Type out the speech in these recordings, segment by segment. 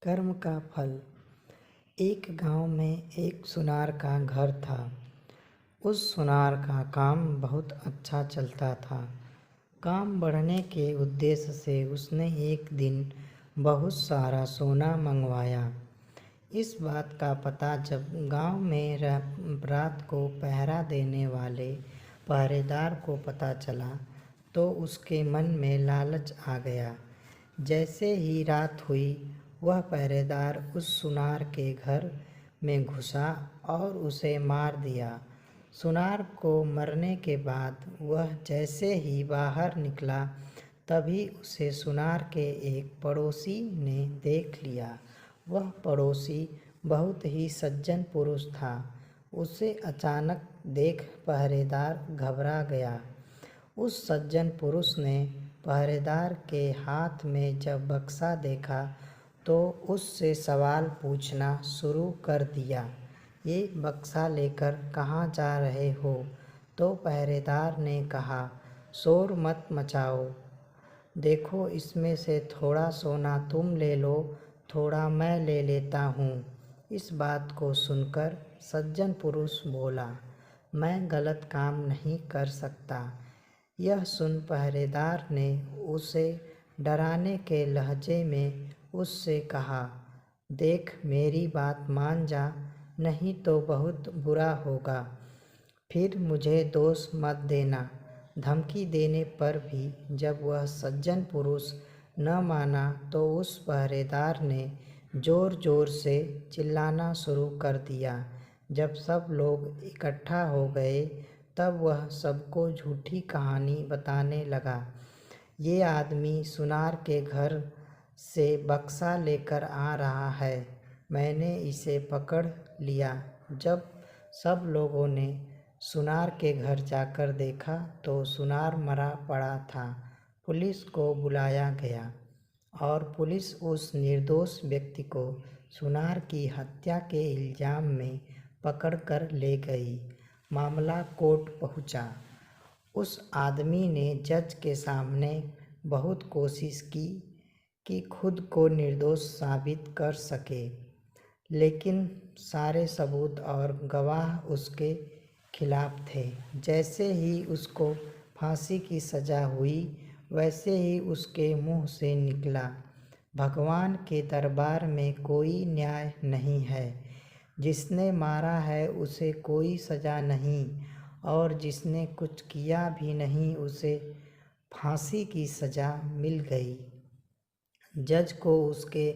कर्म का फल। एक गांव में एक सुनार का घर था। उस सुनार का काम बहुत अच्छा चलता था। काम बढ़ने के उद्देश्य से उसने एक दिन बहुत सारा सोना मंगवाया। इस बात का पता जब गांव में रात को पहरा देने वाले पहरेदार को पता चला तो उसके मन में लालच आ गया। जैसे ही रात हुई वह पहरेदार उस सुनार के घर में घुसा और उसे मार दिया। सुनार को मरने के बाद वह जैसे ही बाहर निकला तभी उसे सुनार के एक पड़ोसी ने देख लिया। वह पड़ोसी बहुत ही सज्जन पुरुष था। उसे अचानक देख पहरेदार घबरा गया। उस सज्जन पुरुष ने पहरेदार के हाथ में जब बक्सा देखा तो उससे सवाल पूछना शुरू कर दिया। ये बक्सा लेकर कहाँ जा रहे हो? तो पहरेदार ने कहा, शोर मत मचाओ, देखो इसमें से थोड़ा सोना तुम ले लो, थोड़ा मैं ले लेता हूँ। इस बात को सुनकर सज्जन पुरुष बोला, मैं गलत काम नहीं कर सकता। यह सुन पहरेदार ने उसे डराने के लहजे में उससे कहा, देख मेरी बात मान जा, नहीं तो बहुत बुरा होगा। फिर मुझे दोष मत देना। धमकी देने पर भी जब वह सज्जन पुरुष न माना तो उस पहरेदार ने ज़ोर ज़ोर से चिल्लाना शुरू कर दिया। जब सब लोग इकट्ठा हो गए तब वह सबको झूठी कहानी बताने लगा। ये आदमी सुनार के घर से बक्सा लेकर आ रहा है, मैंने इसे पकड़ लिया। जब सब लोगों ने सुनार के घर जाकर देखा तो सुनार मरा पड़ा था। पुलिस को बुलाया गया और पुलिस उस निर्दोष व्यक्ति को सुनार की हत्या के इल्ज़ाम में पकड़कर ले गई। मामला कोर्ट पहुंचा। उस आदमी ने जज के सामने बहुत कोशिश की कि खुद को निर्दोष साबित कर सके, लेकिन सारे सबूत और गवाह उसके खिलाफ थे। जैसे ही उसको फांसी की सज़ा हुई वैसे ही उसके मुंह से निकला, भगवान के दरबार में कोई न्याय नहीं है। जिसने मारा है उसे कोई सज़ा नहीं और जिसने कुछ किया भी नहीं उसे फांसी की सज़ा मिल गई। जज को उसके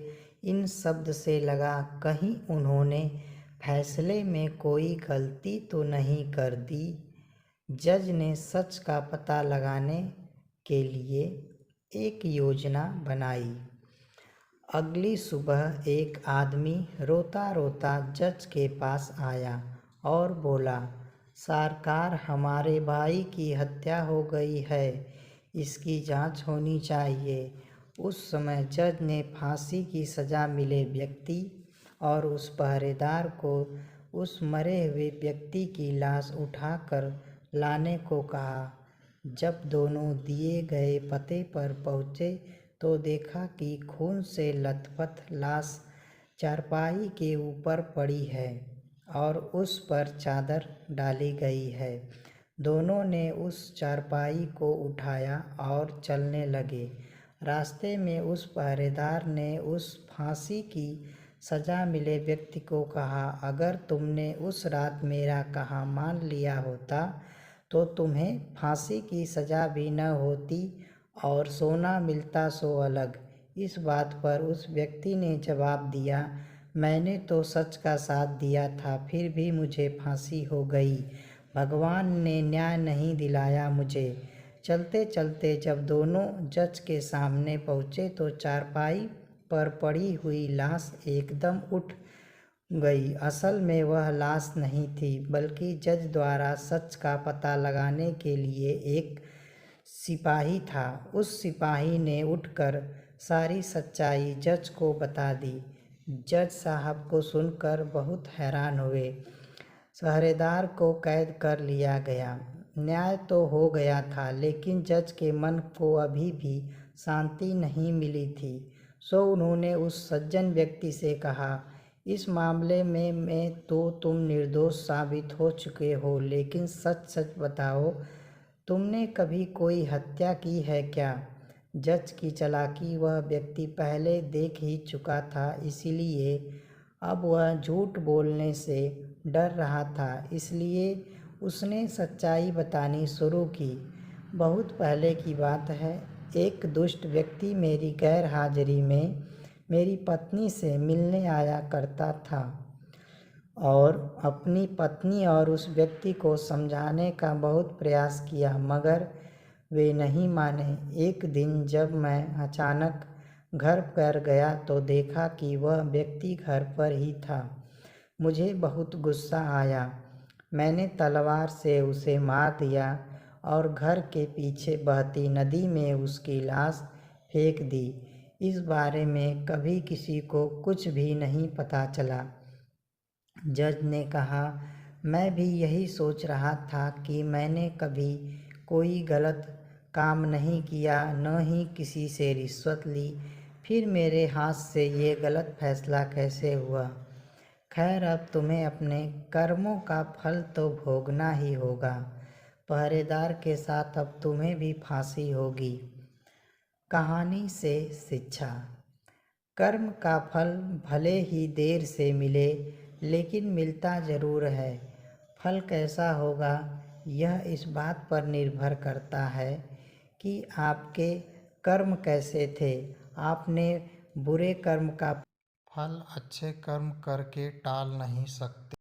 इन शब्द से लगा कहीं उन्होंने फैसले में कोई गलती तो नहीं कर दी। जज ने सच का पता लगाने के लिए एक योजना बनाई। अगली सुबह एक आदमी रोता रोता जज के पास आया और बोला, सरकार, हमारे भाई की हत्या हो गई है, इसकी जांच होनी चाहिए। उस समय जज ने फांसी की सज़ा मिले व्यक्ति और उस पहरेदार को उस मरे हुए व्यक्ति की लाश उठाकर लाने को कहा। जब दोनों दिए गए पते पर पहुँचे तो देखा कि खून से लथपथ लाश चारपाई के ऊपर पड़ी है और उस पर चादर डाली गई है। दोनों ने उस चारपाई को उठाया और चलने लगे। रास्ते में उस पहरेदार ने उस फांसी की सज़ा मिले व्यक्ति को कहा, अगर तुमने उस रात मेरा कहा मान लिया होता तो तुम्हें फांसी की सज़ा भी न होती और सोना मिलता सो अलग। इस बात पर उस व्यक्ति ने जवाब दिया, मैंने तो सच का साथ दिया था, फिर भी मुझे फांसी हो गई। भगवान ने न्याय नहीं दिलाया मुझे। चलते चलते जब दोनों जज के सामने पहुँचे तो चारपाई पर पड़ी हुई लाश एकदम उठ गई। असल में वह लाश नहीं थी, बल्कि जज द्वारा सच का पता लगाने के लिए एक सिपाही था। उस सिपाही ने उठकर सारी सच्चाई जज को बता दी। जज साहब को सुनकर बहुत हैरान हुए। पहरेदार को कैद कर लिया गया। न्याय तो हो गया था, लेकिन जज के मन को अभी भी शांति नहीं मिली थी। सो उन्होंने उस सज्जन व्यक्ति से कहा, इस मामले में तो तुम निर्दोष साबित हो चुके हो, लेकिन सच सच बताओ, तुमने कभी कोई हत्या की है क्या? जज की चालाकी वह व्यक्ति पहले देख ही चुका था, इसलिए अब वह झूठ बोलने से डर रहा था, इसलिए उसने सच्चाई बतानी शुरू की। बहुत पहले की बात है, एक दुष्ट व्यक्ति मेरी गैर हाजिरी में मेरी पत्नी से मिलने आया करता था और अपनी पत्नी और उस व्यक्ति को समझाने का बहुत प्रयास किया, मगर वे नहीं माने। एक दिन जब मैं अचानक घर पर गया तो देखा कि वह व्यक्ति घर पर ही था। मुझे बहुत गुस्सा आया। मैंने तलवार से उसे मार दिया और घर के पीछे बहती नदी में उसकी लाश फेंक दी। इस बारे में कभी किसी को कुछ भी नहीं पता चला। जज ने कहा, मैं भी यही सोच रहा था कि मैंने कभी कोई गलत काम नहीं किया, न ही किसी से रिश्वत ली, फिर मेरे हाथ से ये गलत फैसला कैसे हुआ? खैर, अब तुम्हें अपने कर्मों का फल तो भोगना ही होगा। पहरेदार के साथ अब तुम्हें भी फांसी होगी। कहानी से शिक्षा। कर्म का फल भले ही देर से मिले, लेकिन मिलता ज़रूर है। फल कैसा होगा, यह इस बात पर निर्भर करता है कि आपके कर्म कैसे थे। आपने बुरे कर्म का फल अच्छे कर्म करके टाल नहीं सकते।